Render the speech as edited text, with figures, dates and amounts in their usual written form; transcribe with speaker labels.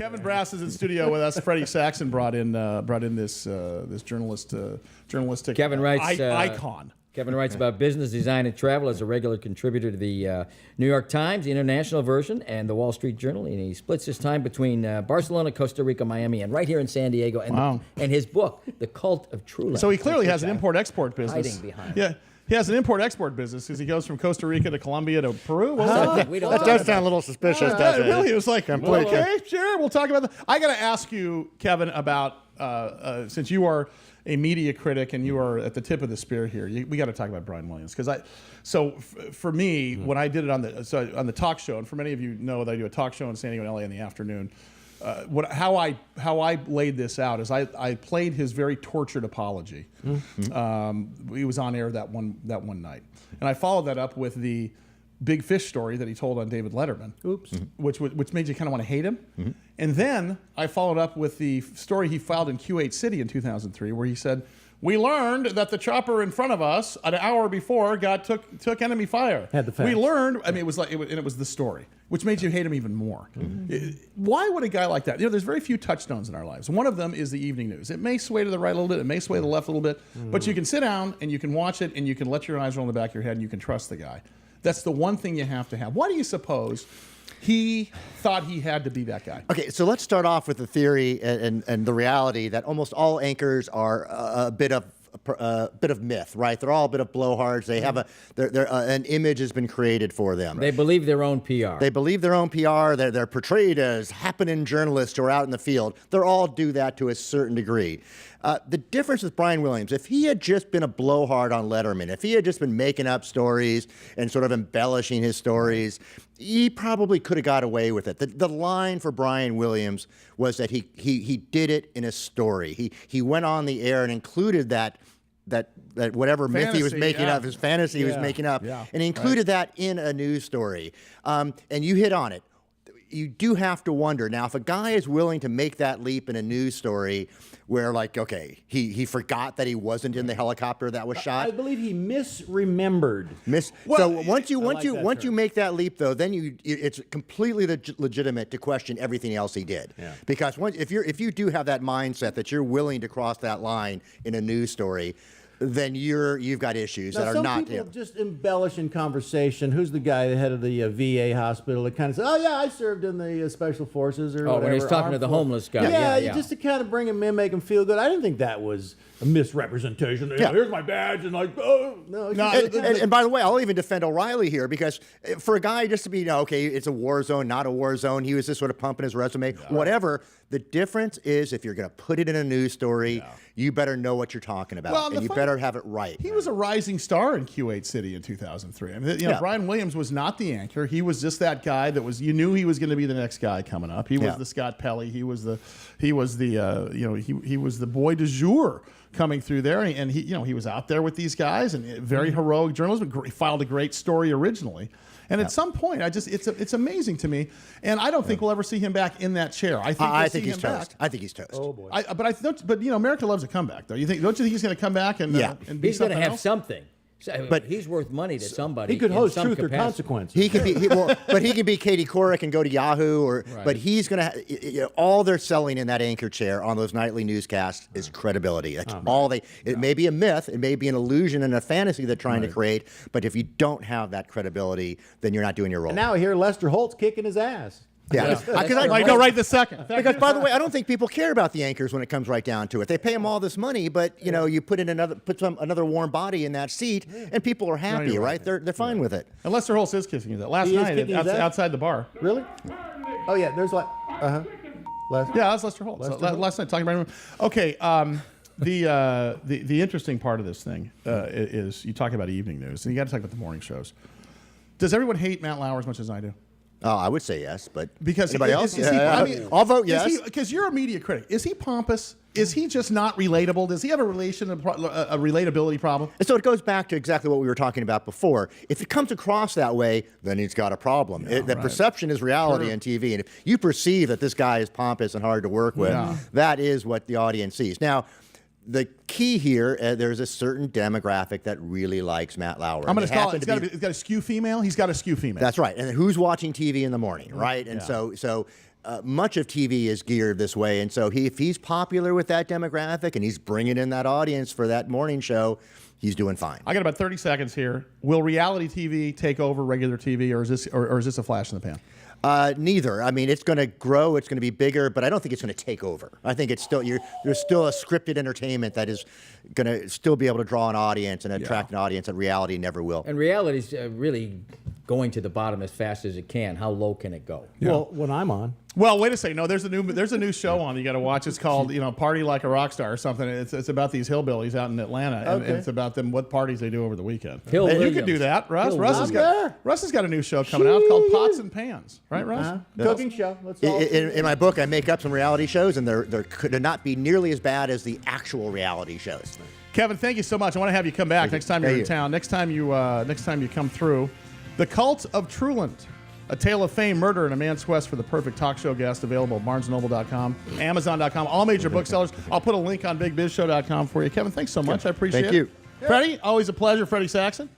Speaker 1: Kevin Brass is in studio with us. Freddie Saxon brought in this journalistic
Speaker 2: Kevin writes,
Speaker 1: icon.
Speaker 2: Kevin writes about business, design, and travel as a regular contributor to the New York Times, the international version, and the Wall Street Journal. And he splits his time between Barcelona, Costa Rica, Miami, and right here in San Diego. And, and his book, The Cult of Truland.
Speaker 1: So he clearly has an import-export business.
Speaker 2: Hiding behind.
Speaker 1: Yeah. He has an import-export business because he goes from Costa Rica to Colombia to Peru.
Speaker 3: That does sound a little suspicious, doesn't it?
Speaker 1: Really, it was like, okay, sure, we'll talk about that. I got to ask you, Kevin, about since you are a media critic and you are at the tip of the spear here, we got to talk about Brian Williams because for me, when I did it on the talk show, and for many of you know that I do a talk show in San Diego and LA in the afternoon. How I laid this out is I played his very tortured apology. He was on air that one night, and I followed that up with the big fish story that he told on David Letterman.
Speaker 3: Oops.
Speaker 1: Which made you kind of want to hate him. And then I followed up with the story he filed in Q8 City in 2003, where he said, "We learned that the chopper in front of us an hour before took enemy fire.
Speaker 3: Had the facts.
Speaker 1: We learned. I mean, it was the story, which made you hate him even more. Why would a guy like that? There's very few touchstones in our lives. One of them is the evening news. It may sway to the right a little bit. It may sway to the left a little bit. But you can sit down and you can watch it and you can let your eyes roll in the back of your head and you can trust the guy. That's the one thing you have to have. Why do you suppose he thought he had to be that guy?
Speaker 3: Okay, so let's start off with the theory and the reality that almost all anchors are a bit of myth, right? They're all a bit of blowhards. They have an image has been created for them.
Speaker 2: They believe their own PR.
Speaker 3: They believe their own PR. They're portrayed as happening journalists who are out in the field. They're all do that to a certain degree. The difference with Brian Williams, if he had just been a blowhard on Letterman, if he had just been making up stories and sort of embellishing his stories, he probably could have got away with it. The line for Brian Williams was that he did it in a story. He went on the air and included that whatever myth he was making up, his fantasy he was making up, and he included that in a news story. And you hit on it. You do have to wonder, now, if a guy is willing to make that leap in a news story where, like, okay, he forgot that he wasn't in the helicopter that was shot.
Speaker 4: I believe he misremembered.
Speaker 3: So once you make that leap, though, then it's completely legitimate to question everything else he did. Yeah. Because if you do have that mindset that you're willing to cross that line in a news story, then you've got issues that are not.
Speaker 4: Some people just embellish in conversation. Who's the guy, the head of the VA hospital, that kind of says, "Oh yeah, I served in the special forces," or whatever.
Speaker 2: When he's talking to the homeless guy.
Speaker 4: Yeah, just to kind of bring him in, make him feel good. I didn't think that was a misrepresentation. Yeah. Here's my badge, and like, oh no.
Speaker 3: And by the way, I'll even defend O'Reilly here, because for a guy just to be, okay, it's a war zone, not a war zone. He was just sort of pumping his resume, whatever. The difference is, if you're going to put it in a news story, you better know what you're talking about, and you better have it right.
Speaker 1: He was a rising star in Q8 City in 2003. I mean, Brian Williams was not the anchor. He was just that guy that was. You knew he was going to be the next guy coming up. He was the Scott Pelley. He was the boy du jour coming through there, and he was out there with these guys and very heroic journalism. He filed a great story originally. And at some point, it's amazing to me, and I don't think we'll ever see him back in that chair. I think
Speaker 3: he's toast. I think he's toast.
Speaker 4: Oh boy!
Speaker 1: But America loves a comeback, though. Don't you think he's going to come back and be
Speaker 2: he's going to have
Speaker 1: else?
Speaker 2: something? But he's worth money to somebody.
Speaker 4: He could host Truth or Consequences.
Speaker 3: He could be, but he could be Katie Couric and go to Yahoo. But he's going to. All they're selling in that anchor chair on those nightly newscasts is credibility. That's all they. It may be a myth. It may be an illusion and a fantasy they're trying to create. But if you don't have that credibility, then you're not doing your role.
Speaker 4: And now I hear Lester Holt's kicking his ass.
Speaker 3: Yeah,
Speaker 1: because I know right this second.
Speaker 3: Because, by the way, I don't think people care about the anchors when it comes right down to it. They pay them all this money, but you put another warm body in that seat, and people are happy, right? They're fine with it.
Speaker 1: And Lester Holt is kissing his ass last night outside the bar.
Speaker 4: Really? Oh yeah, there's like
Speaker 1: Yeah, that's Lester Holt. Last night talking about him. Okay. The interesting part of this thing is you talk about evening news, and you got to talk about the morning shows. Does everyone hate Matt Lauer as much as I do?
Speaker 3: Oh, I would say yes, but
Speaker 1: because
Speaker 3: anybody else? I'll vote yes.
Speaker 1: Because you're a media critic. Is he pompous? Is he just not relatable? Does he have a relatability problem?
Speaker 3: And so it goes back to exactly what we were talking about before. If it comes across that way, then he's got a problem. The perception is reality on TV. And if you perceive that this guy is pompous and hard to work with, that is what the audience sees. Now, the key here, there's a certain demographic that really likes Matt Lauer.
Speaker 1: I'm going to call it. He's got a skew female. He's got a skew female.
Speaker 3: That's right. And who's watching TV in the morning, right? And so much of TV is geared this way. And so if he's popular with that demographic and he's bringing in that audience for that morning show, he's doing fine.
Speaker 1: I got about 30 seconds here. Will reality TV take over regular TV, or is this a flash in the pan?
Speaker 3: Neither. I mean, it's going to grow. It's going to be bigger, but I don't think it's going to take over. I think it's still there's still a scripted entertainment that is going to still be able to draw an audience and attract an audience that reality never will.
Speaker 2: And reality's really going to the bottom as fast as it can. How low can it go?
Speaker 4: Well, when I'm on.
Speaker 1: Well, wait a second. No, there's a new show on you got to watch. It's called Party Like a Rock Star or something. It's about these hillbillies out in Atlanta, and it's about them what parties they do over the weekend.
Speaker 2: Hill
Speaker 1: You
Speaker 2: Williams.
Speaker 1: could do that, Russ.
Speaker 2: Hill
Speaker 1: Russ has got a new show coming out called Pots and Pans, right, Russ?
Speaker 4: Cooking show. Let's all
Speaker 3: In my book, I make up some reality shows, and they could not be nearly as bad as the actual reality shows.
Speaker 1: Kevin, thank you so much. I want to have you come back next time you're in town. Next time you come through. The Cult of Truland, a tale of fame, murder, and a man's quest for the perfect talk show guest. Available at BarnesandNoble.com, Amazon.com, all major booksellers. I'll put a link on BigBizShow.com for you. Kevin, thanks so much. I appreciate it.
Speaker 3: Thank you.
Speaker 1: Freddie, always a pleasure. Freddie Saxon.